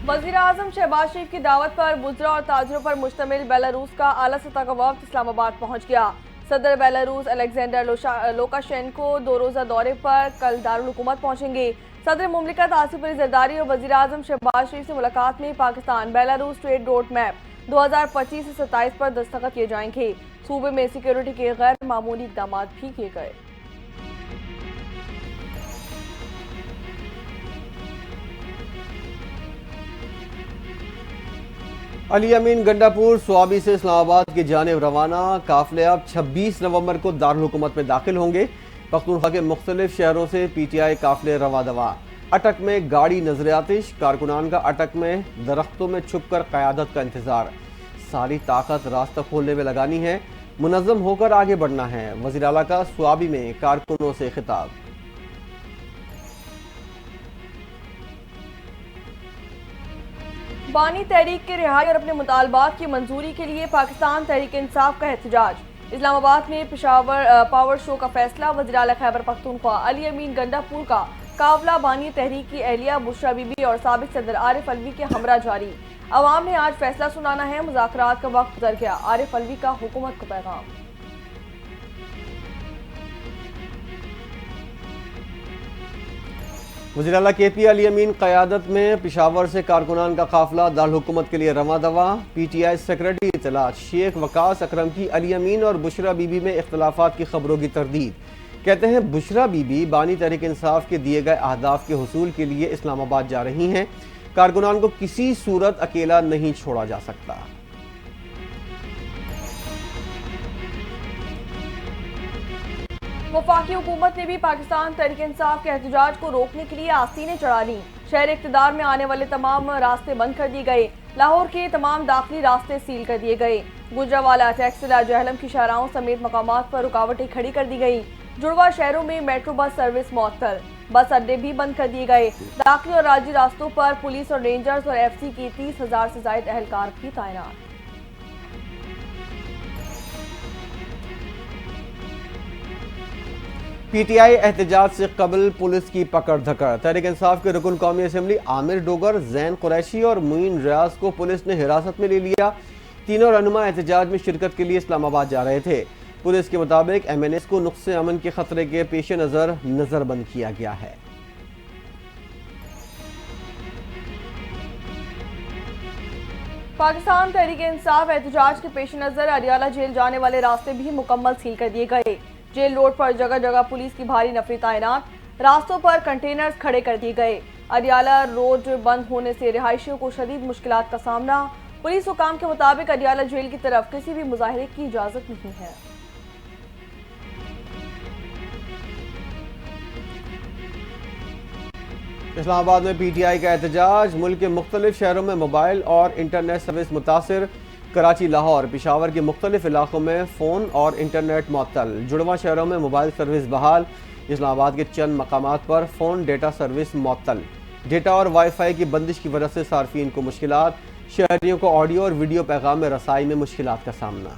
वजीर आजम शहबाज शरीफ की दावत पर बुजरा और ताजरों पर मुश्तमिल बेलारूस का आला सतह का वफ्द इस्लामाबाद पहुंच गया। सदर बेलारूस अलेक्जेंडर लुकाशेंको 2 रोज़ा दौरे पर कल दारुल हुकूमत पहुंचेंगे। सदर मुमलिकत आसिफ अली जरदारी और वजीर आजम शहबाज शरीफ से मुलाकात में Pakistan Belarus trade road map 2025 से 27 पर दस्तखत किए जाएंगे। सूबे में सिक्योरिटी के गैर मामूली इकदाम भी किए गए। अली अमीन गंडापुर स्वाबी से इस्लामाबाद की जानिब रवाना। काफिले अब 26 नवंबर को दारुल हुकूमत में दाखिल होंगे। पख्तूनख्वा के मुख्तलिफ शहरों से पीटीआई काफिले रवा दवा। अटक में गाड़ी नजर आतिश, कारकुनान का अटक में दरख्तों में छुप कर क़यादत का इंतजार। सारी ताकत रास्ता खोलने में लगानी है, मुनज़्ज़म होकर आगे बढ़ना है। वज़ीर आला का स्वाबी में कारकुनों से खिताब। बानी तहरीक के रिहाई और अपने मुतालबात की मंजूरी के लिए पाकिस्तान तहरीक इंसाफ का एहतजाज। इस्लामाबाद में पेशावर पावर शो का फैसला। वज़ीर आला खैबर पख्तूनख्वा अली अमीन गंडापुर का कावला बानी तहरीक की एहलिया बुशरा बीबी और साबिक सदर आरिफ अलवी के हमरा जारी। अवाम ने आज फैसला सुनाना है, मुज़ाकरात का वक्त गुजर गया। आरिफ अलवी का हुकूमत को पैगाम। वज़ीर आला KP अली अमीन क़यादत में पेशावर से कारकुनान का काफिला दारुल हुकूमत के लिए रवा दवा। PTI सेक्रेटरी इत्तलात शेख वकास अकरम की अली अमीन और बुशरा बीबी में इख्तलाफात की खबरों की तरदीद। कहते हैं बुशरा बीबी बानी तहरीक इंसाफ के दिए गए अहदाफ के हुसूल के लिए इस्लामाबाद जा रही हैं। कारकुनान को किसी सूरत अकेला नहीं छोड़ा जा सकता। वफाकी हुकूमत ने भी पाकिस्तान तहरीक इंसाफ के एहतजाज को रोकने के लिए आस्तीनें चढ़ा ली। शहर इक़्तिदार में आने वाले तमाम रास्ते बंद कर दिए गए। लाहौर के तमाम दाखिली रास्ते सील कर दिए गए। गुजरावाला, टैक्सिला, जहलम की शाहराहों समेत मकामात पर रुकावटें खड़ी कर दी गई। जुड़वा शहरों में मेट्रो बस सर्विस मुअत्तल, बस अड्डे भी बंद कर दिए गए। दाखिली और राज्य रास्तों पर पुलिस और रेंजर्स और FC की 30,000 से ज्यादा एहलकार भी तैनात। PTI एहतजाज से कबल पुलिस की पकड़ धकड़। तहरीक इंसाफ के रुकन कौमी असम्बली आमिर डोगर, जैन कुरैशी और मुइन रियाज को पुलिस ने हिरासत में ले लिया। तीनों रहनुमा एहतजाज में शिरकत के लिए इस्लामाबाद जा रहे थे। पुलिस के मुताबिक MNS को नुक्से अमन के खतरे के पेश नज़र नजरबंद किया गया है। पाकिस्तान तहरीक इंसाफ एहतजाज के पेश नजर अडियाला जेल जाने वाले रास्ते भी मुकम्मल सील कर दिए गए। जेल रोड पर जगह जगह पुलिस की भारी नफरी तैनात। रास्तों पर कंटेनर्स खड़े कर दिए गए। अडियाला रोड बंद होने से रिहायशियों को शदीद मुश्किलात का सामना। पुलिस हुकाम के मुताबिक अडियाला जेल की तरफ किसी भी मुजाहिरे की इजाजत नहीं है। इस्लामाबाद में PTI का एहतजाज। मुल्क के मुख्तलिफ शहरों में मोबाइल और इंटरनेट सर्विस मुतासिर। कराची, लाहौर, पेशावर के मुख्तलिफ इलाकों में फ़ोन और इंटरनेट मुअत्तल। जुड़वा शहरों में मोबाइल सर्विस बहाल। इस्लामाबाद के चंद मकामात पर फ़ोन डेटा सर्विस मुअत्तल। डेटा और वाईफाई की बंदिश की वजह से सार्फिन को मुश्किलात। शहरियों को ऑडियो और वीडियो पैगाम में रसाई में मुश्किलात का सामना।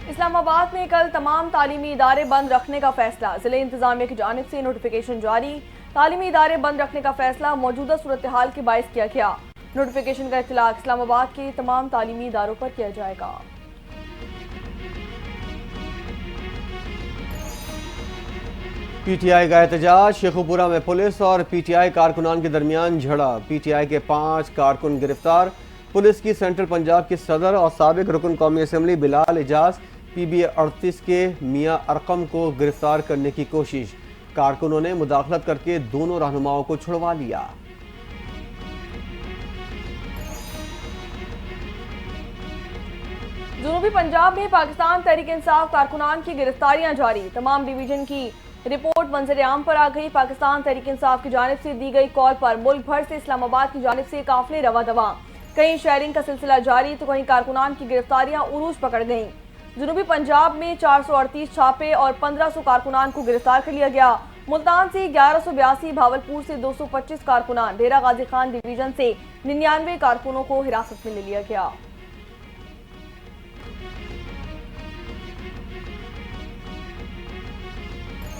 इस्लामाबाद में कल तमाम तालीमी इदारे बंद रखने का फैसला। जिले इंतजामिया की जानिब से नोटिफिकेशन जारी। तालीमी इदारे बंद रखने का फैसला मौजूदा सूरत हाल के बायस किया गया। नोटिफिकेशन का इतलाक इस्लामाबाद के तमाम तालीमी इदारों पर किया जाएगा। PTI का एहतजाज। शेखुपुरा में पुलिस और PTI कारकुनान के दरमियान झड़प। PTI के 5 कारकुन गिरफ्तार। पुलिस की सेंट्रल पंजाब के सदर और साबिक रुकन कौमी असम्बली बिलाल एजाज PBA 38 के मियां अरकम को गिरफ्तार करने की कोशिश। कारकुनों ने मुदाखलत करके दोनों रहनुमाओं को छुड़वा लिया। जनूबी पंजाब में पाकिस्तान तहरीक इंसाफ कारकुनान की गिरफ्तारियां जारी। तमाम डिवीजन की रिपोर्ट मंजर आम पर आ गई। पाकिस्तान तहरीक इंसाफ की जानिब से दी गई कॉल पर मुल्क भर से इस्लामाबाद की जानिब से काफिले रवा दवा। कहीं शेयरिंग का सिलसिला जारी तो कहीं कारकुनान की गिरफ्तारियां उरूज पकड़ गईं। जनूबी पंजाब में 438 छापे और 1500 कारकुनान को गिरफ्तार कर लिया गया। मुल्तान से 1182, भावलपुर से 225 कारकुनान, डेरा गाजी खान डिवीजन से 99 कारकुनों को हिरासत में ले लिया गया।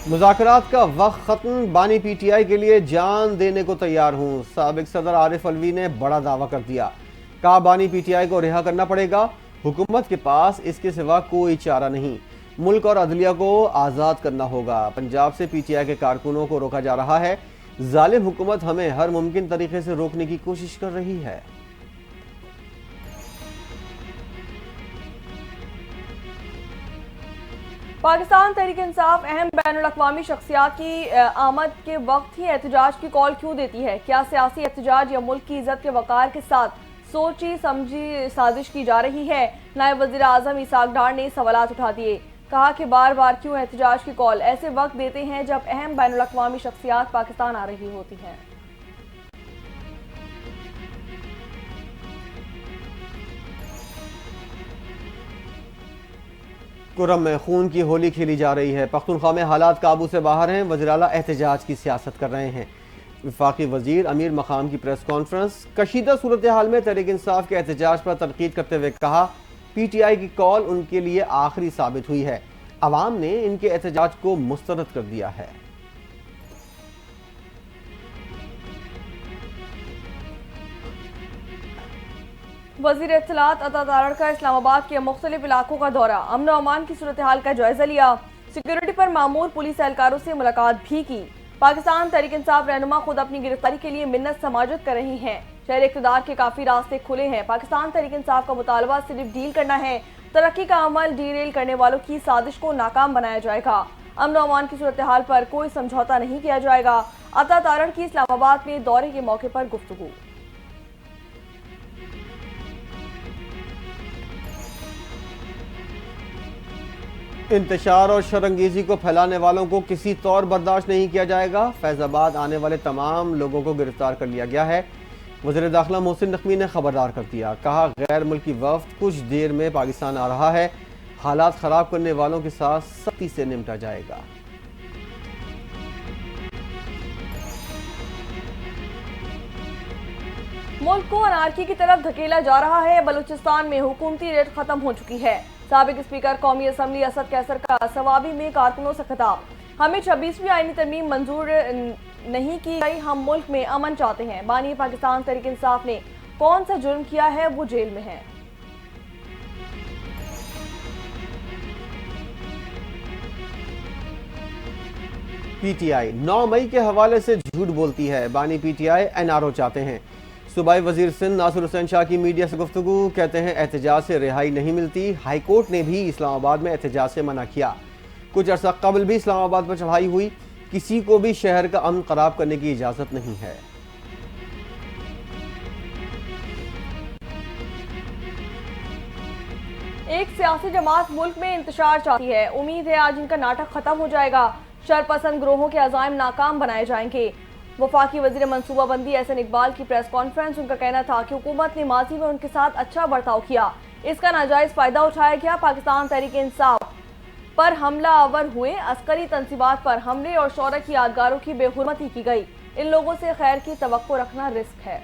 मुज़ाकरात का वक्त खत्म, बानी पीटीआई के लिए जान देने को तैयार हूं। साबिक सदर आरिफ अलवी ने बड़ा दावा कर दिया। कहा बानी पीटीआई को रिहा करना पड़ेगा, हुकूमत के पास इसके सिवा कोई चारा नहीं। मुल्क और अदलिया को आज़ाद करना होगा। पंजाब से पीटीआई के कारकुनों को रोका जा रहा है। जालिम हुकूमत हमें हर मुमकिन तरीके से रोकने की कोशिश कर रही है। पाकिस्तान तहरीक इंसाफ अहम बैनुल-अक़वामी शख्सियात की आमद के वक्त ही एहतजाज की कॉल क्यों देती है? क्या सियासी एहतजाज या मुल्क की इज्जत के वक़ार के साथ सोची समझी साजिश की जा रही है? नायब वज़ीर आज़म इसाक डार ने सवालात उठा दिए। कहा कि बार बार क्यों एहतजाज की कॉल ऐसे वक्त देते हैं जब अहम बैनुल-अक़वामी शख्सियात पाकिस्तान आ रही होती हैं। कुरम में खून की होली खेली जा रही है। पख्तूनख्वा में हालात काबू से बाहर हैं। वज़ीर आला एहतजाज की सियासत कर रहे हैं। वफाकी वजीर अमीर मकाम की प्रेस कॉन्फ्रेंस। कशीदा सूरत हाल में तहरीक इंसाफ के एहतजाज पर तनकीद करते हुए कहा पीटीआई की कॉल उनके लिए आखिरी साबित हुई है। अवाम ने इनके एहतजाज को मुस्तरद कर दिया है। वज़ीर इत्तलात अता तारड़ का इस्लामाबाद के मुख्तलिफ इलाकों का दौरा, अमन और अमान की सूरत हाल का जायजा लिया। सिक्योरिटी पर मामूर पुलिस एहलकारों से मुलाकात भी की। पाकिस्तान तहरीक इंसाफ रहनुमा खुद अपनी गिरफ्तारी के लिए मिन्नत समाजत कर रही हैं। शहर इक़्तिदार के काफी रास्ते खुले हैं। पाकिस्तान तहरीक इंसाफ का मुतालबा सिर्फ डील करना है। तरक्की का अमल डीरेल करने वालों की साजिश को नाकाम बनाया जाएगा। अमन और अमान की सूरत हाल पर कोई समझौता नहीं किया जाएगा। अता तारड़ की इस्लामाबाद में दौरे के मौके पर गुफ्तगू। इंतशार और शरंगेजी को फैलाने वालों को किसी तौर बर्दाश्त नहीं किया जाएगा। फैजाबाद आने वाले तमाम लोगों को गिरफ्तार कर लिया गया है। वज़ीर दाखिला मोहसिन नकवी ने खबरदार कर दिया। कहा गैर मुल्की वफ़द कुछ देर में पाकिस्तान आ रहा है। हालात ख़राब करने वालों के साथ सख्ती से निपटा जाएगा। मुल्क को अनारकी की तरफ धकेला जा रहा है। बलूचिस्तान में हुकूमती रेट खत्म हो चुकी है। साबिक स्पीकर कौमी असम्बली असद कैसर का सवाबी में कारकुनों से खिताब। हमें 26वीं आईनी तरमीम मंजूर नहीं की गई, हम मुल्क में अमन चाहते हैं। बानी पाकिस्तान तहरीक इंसाफ ने कौन सा जुर्म किया है, वो जेल में है। पीटीआई 9 मई के हवाले से झूठ बोलती है। बानी पीटीआई एनआरओ चाहते हैं। सूबाई वजीर सिंध नासिर हुसैन शाह की मीडिया से गुफ्तगू। कहते हैं एहतजाज से रिहाई नहीं मिलती। हाई कोर्ट ने भी इस्लामाबाद में एहतजाज से मना किया। कुछ अर्सा कबल भी इस्लामाबाद पर चढ़ाई हुई। किसी को भी शहर का अमन खराब करने की इजाजत नहीं है। एक सियासी जमात मुल्क में इंतशार चाहती है। उम्मीद है आज इनका नाटक खत्म हो जाएगा। शरपसंद ग्रोहों के अज़ाइम नाकाम बनाए जाएंगे। वफाकी वजीर मनसूबाबंदी एहसन इकबाल की प्रेस कॉन्फ्रेंस। उनका कहना था कि हुकूमत ने माजी में उनके साथ अच्छा बर्ताव किया, इसका नाजायज फायदा उठाया गया। पाकिस्तान तहरीक इंसाफ पर हमला आवर हुए अस्करी तंसीबात पर हमले और शौरा की यादगारों की बेहुरमती की गई। इन लोगों से खैर की तवक्को रखना रिस्क है।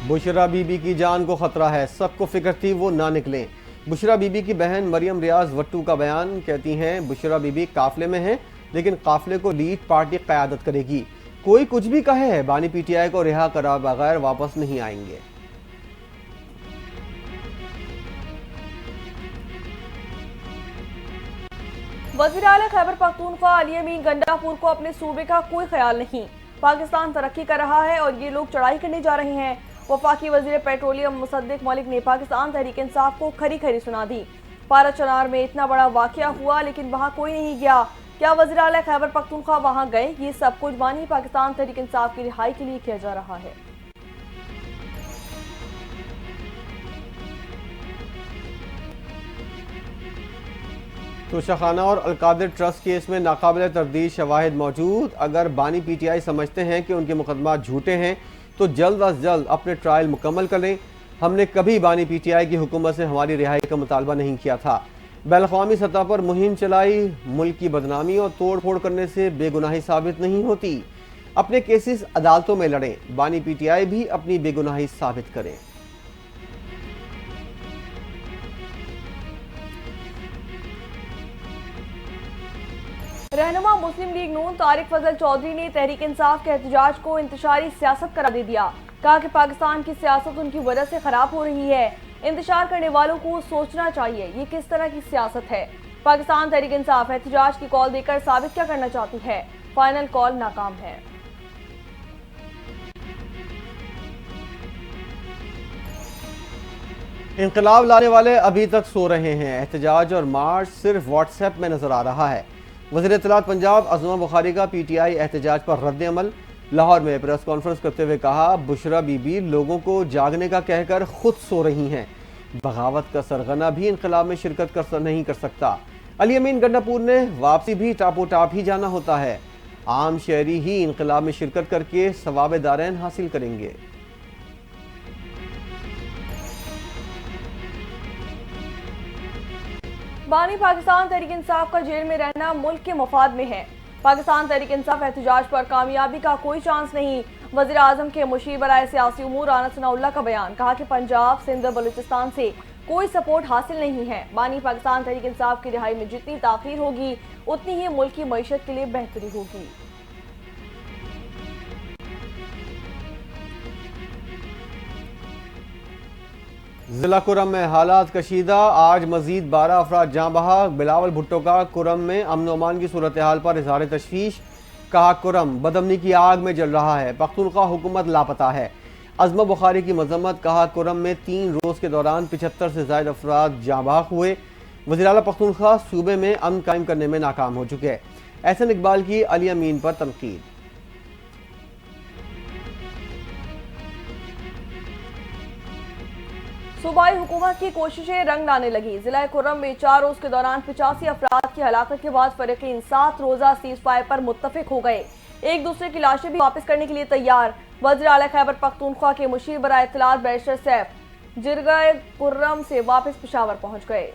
बुशरा बीबी की जान को खतरा है, सबको फिक्र थी वो ना निकलें। बुशरा बीबी की बहन मरियम रियाज वट्टू का बयान। कहती हैं बुशरा बीबी काफिले में है, लेकिन काफिले को लीड पार्टी क़यादत करेगी। कोई कुछ भी कहे है, बानी पीटीआई को रिहा करा बगैर वापस नहीं आएंगे। वज़ीर आला खैबर पख्तूनख्वा अली अमीन गंडापुर को अपने सूबे का कोई ख्याल नहीं। पाकिस्तान तरक्की कर रहा है और ये लोग चढ़ाई करने जा रहे हैं। वफाकी वजीर पेट्रोलियम मुसद्दिक मलिक ने पाकिस्तान तहरीक इंसाफ को खरी खरी सुना दी। पारा चनार में इतना बड़ा वाकया हुआ लेकिन वहाँ कोई नहीं गया। क्या वज़ीर आला खैबर पख्तूनख्वा वहाँ गए? ये सब कुछ बानी पाकिस्तान तहरीक इंसाफ की रिहाई के लिए किया जा रहा है। तोशाखाना और अलकादिर ट्रस्ट केस में नाकाबिल तरदीद शवाहिद मौजूद। अगर बानी पीटीआई समझते हैं कि उनके मुकदमा झूठे हैं तो जल्द अज जल्द अपने ट्रायल मुकम्मल करें। हमने कभी बानी पीटीआई की हुकूमत से हमारी रिहाई का मुतालबा नहीं किया था। बैनुल-अक़वामी सतह पर मुहिम चलाई। मुल्क की बदनामी और तोड़ फोड़ करने से बेगुनाही साबित नहीं होती। अपने केसेस अदालतों में लड़ें। बानी पीटीआई भी अपनी बेगुनाही साबित करें। रहनुमा मुस्लिम लीग नून तारिक फजल चौधरी ने तहरीक इंसाफ के एहतजाज को इंतशारी सियासत करार दे दिया। कहा कि पाकिस्तान की सियासत उनकी वजह से खराब हो रही है। इंतशार करने वालों को सोचना चाहिए ये किस तरह की सियासत है। पाकिस्तान तहरीक इंसाफ एहतजाज की कॉल देकर साबित क्या करना चाहती है। फाइनल कॉल नाकाम है। इंकलाब लाने वाले अभी तक सो रहे हैं। एहतजाज और मार्च सिर्फ व्हाट्सएप में नजर आ रहा है। वज़ीर इत्तलात पंजाब अज़मा बुखारी का पीटीआई एहतजाज पर रद्द अमल। लाहौर में प्रेस कॉन्फ्रेंस करते हुए कहा, बुशरा बीबी लोगों को जागने का कहकर खुद सो रही हैं। बगावत का सरगना भी इंकलाब में शिरकत नहीं कर सकता। अली अमीन गंडापुर ने वापसी भी टापो टाप ही जाना होता है। आम शहरी ही इंकलाब में शिरकत करके सवाब दारैन हासिल करेंगे। बानी पाकिस्तान तहरीक इंसाफ का जेल में रहना मुल्क के मफाद में है। पाकिस्तान तहरीक इंसाफ एहतजाज पर कामयाबी का कोई चांस नहीं। वज़ीर आज़म के मुशीर बराए सियासी उमूर आना सनाउल्लाह का बयान। कहा कि पंजाब सिंध और बलूचिस्तान से कोई सपोर्ट हासिल नहीं है। बानी पाकिस्तान तहरीक इंसाफ की रिहाई में जितनी ताखीर होगी उतनी ही मुल्क की मईशत के लिए बेहतरी होगी। जिला कुरम में हालात कशीदा। आज मजीद 12 अफराद जाँ बहा। बिलावल भुट्टो का कुरम में अमन अमान की सूरत हाल पर इजहार तशवीश। कहा, कुरम बदमनी की आग में जल रहा है। पख्तूनख्वा हुकूमत लापता है। अज़मा बुखारी की मजम्मत। कहा, कुरम में 3 रोज़ के दौरान 75 से ज़ायद अफराद जाँ बहक हुए। वज़ीर आला पख्तूनख्वा सूबे में अमन कायम करने में नाकाम हो चुके हैं। एहसन इकबाल की अली अमीन पर तनकीद। सूबाई हुकूमत की कोशिशें रंग लाने लगी। जिला कुर्रम में 4 रोज के दौरान 85 अफराद की हलाकत के बाद फरीकीन 7 रोजा सीज फायर पर मुत्तफिक हो गए। एक दूसरे की लाशें भी वापस करने के लिए तैयार। वज़ीर आला खैबर पख्तूनख्वा के मुशीर बराए इत्तलात बैरिस्टर सैफ जिरगा कुर्रम से वापस पेशावर पहुंच गए।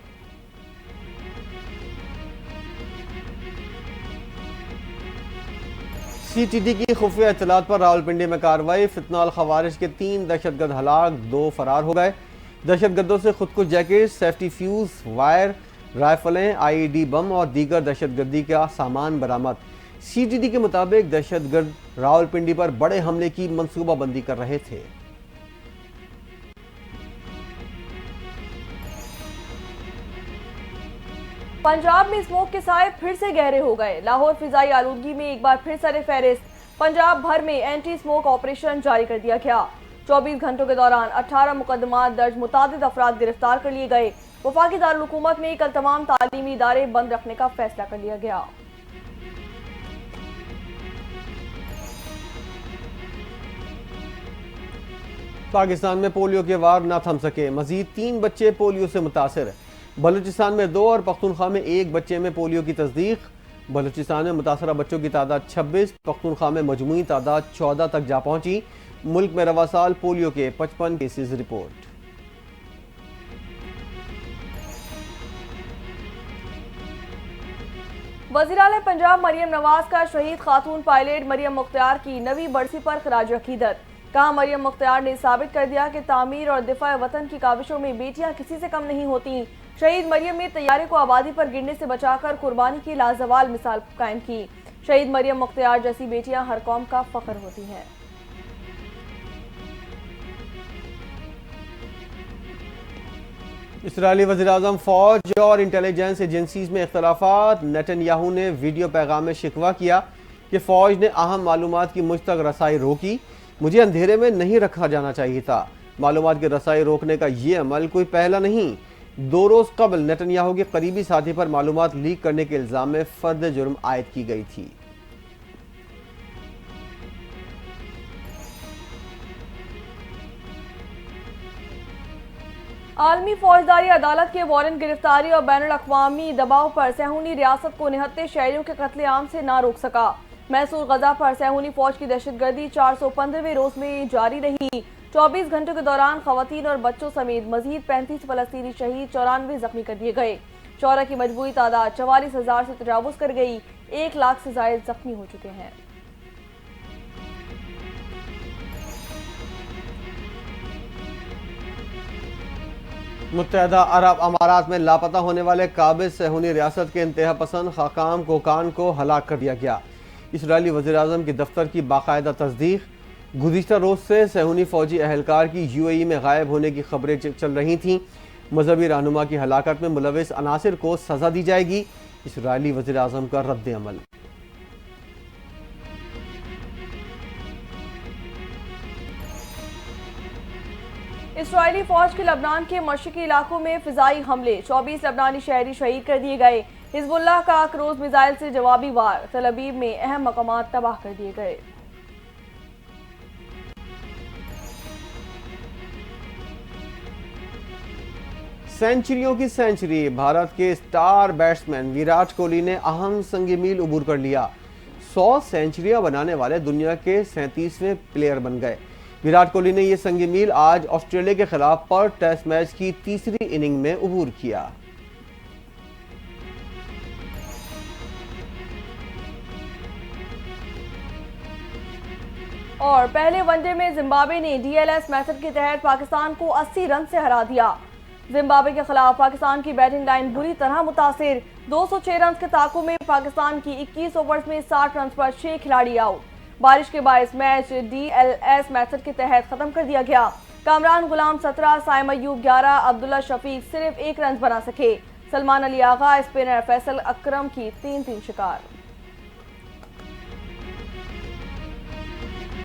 CTD की खुफिया इत्तलात पर रावलपिंडी में कार्रवाई। फितनाल खवारिज के 3 दहशतगर्द हलाक, 2 फरार हो गए। दहशतगर्दों से खुदकुश जैकेट, सेफ्टी फ्यूज, वायर, राइफलें, IED बम और दीगर दहशतगर्दी का सामान बरामद। CTD के मुताबिक दहशतगर्द रावलपिंडी पर बड़े हमले की मंसूबाबंदी कर रहे थे। पंजाब में स्मोक के साए फिर से गहरे हो गए। लाहौर फिजाई आलूदगी में एक बार फिर सरे फहरिस्त। पंजाब भर में एंटी स्मोक ऑपरेशन जारी कर दिया गया। 24 घंटों के दौरान 18 मुकदमात दर्ज, मुतादिद अफराद गिरफ्तार कर लिए गए। वफाकी दारुल हुकूमत में कल तमाम तालीमी इदारे बंद रखने का फैसला कर लिया गया। पाकिस्तान में पोलियो के वार न थम सके। मजीद 3 बच्चे पोलियो से मुतासर। बलूचिस्तान में 2 और पख्तूनख्वा में 1 बच्चे में पोलियो की तस्दीक। बलूचिस्तान में मुतासरा बच्चों की तादाद 26, पख्तूनख्वा में मजमूई तादाद 14 तक जा पहुंची। मुल्क में रवा साल पोलियो के 55 केसेस रिपोर्ट। वज़ीर आला पंजाब मरियम नवाज का शहीद खातून पायलट मरियम मुख्तियार की नवी बरसी पर खराज अकीदत। कहा, मरियम मुख्तियार ने साबित कर दिया कि तामीर और दिफा वतन की काविशों में बेटियां किसी से कम नहीं होती। शहीद मरियम ने तैयारे को आबादी पर गिरने से बचाकर कुर्बानी की लाजवाल मिसाल कायम की। शहीद मरियम मुख्तियार जैसी बेटियां हर कौम का फख्र होती हैं। इसराइली वज़ीर-ए-आज़म फौज और इंटेलिजेंस एजेंसीज में इख्तलाफात। नेतन्याहू ने वीडियो पैगाम में शिकवा किया कि फौज ने अहम मालूमात की मुझ तक रसाई रोकी। मुझे अंधेरे में नहीं रखा जाना चाहिए था। मालूमात की रसाई रोकने का ये अमल कोई पहला नहीं। 2 रोज कबल नेतन्याहू के करीबी साथी पर मालूमात लीक करने के इल्जाम में फर्द जुर्म आयद की गई थी। आलमी फौजदारी अदालत के वारंट गिरफ्तारी और बैनुल अक़वामी दबाव पर सहूनी रियासत को निहत्ते शहरियों के कत्लेआम से ना रोक सका। मैसूर गजा पर सहूनी फौज की दहशतगर्दी 415वें रोज में जारी रही। 24 घंटों के दौरान खवातीन और बच्चों समेत मजीद 35 फलस्तीनी शहीद, 94 जख्मी कर दिए गए। शौरा की मजबूरी तादाद 44,000 से तजावुज कर गई। 1 लाख से ज्यादा जख्मी हो चुके हैं। मुत्तहदा अरब अमारात में लापता होने वाले काबिज सहूनी रियासत के इंतहा पसंद खाकाम कोकान को हलाक कर दिया गया। इसराइली वज़ीर-ए-आज़म के दफ्तर की बाकायदा तस्दीक। गुज़िश्ता रोज़ से सहूनी फौजी अहलकार की UAE में गायब होने की खबरें चल रही थीं। मजहबी रहनुमा की हलाकत में मुलविस अनासिर को सज़ा दी जाएगी। इसराइली वज़ीर-ए-आज़म का रद्द अमल। इसराइली फौज के लबनान के मशरकी इलाकों में फिजाई हमले, 24 लबनानी शहरी शहीद कर दिए गए। हिजबुल्लाह का क्रूज मिसाइल से जवाबी वार, तल अवीव में अहम मकामात तबाह कर दिए गए। सेंचुरियों की सेंचुरी, भारत के स्टार बैट्समैन विराट कोहली ने अहम संग मील उबूर कर लिया। 100 सेंचुरियां बनाने वाले दुनिया के 37वें प्लेयर बन गए। विराट कोहली ने यह संग मील आज ऑस्ट्रेलिया के खिलाफ पर्थ टेस्ट मैच की तीसरी इनिंग में उबूर किया। और पहले वनडे में जिम्बाब्वे ने DLS मेथड के तहत पाकिस्तान को 80 रन से हरा दिया। जिम्बाब्वे के खिलाफ पाकिस्तान की बैटिंग लाइन बुरी तरह मुतासिर। 206 रन के ताकू में पाकिस्तान की 21 ओवर्स में 60 रन पर 6 खिलाड़ी आउट। बारिश के बायस मैच DLS मेथड के तहत खत्म कर दिया गया। कामरान गुलाम 17, साइम अयूब 11, अब्दुल्ला शफीक सिर्फ 1 रन बना सके। सलमान अली आगा, स्पिनर फैसल अकरम की 3 शिकार।